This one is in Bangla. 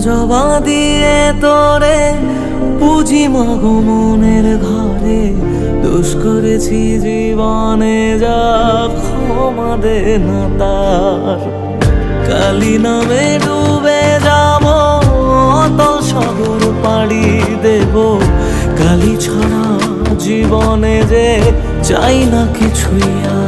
জবা দিয়ে তোরে পুঁজি মাগো মনের ঘরে, দোষ করেছি জীবনে যা ক্ষমা দে না তার। কালী নামে ডুবে যাব অতল সাগর পাড়ি দেব, কালী ছাড়া জীবনে যে চাই না কিছুই আর।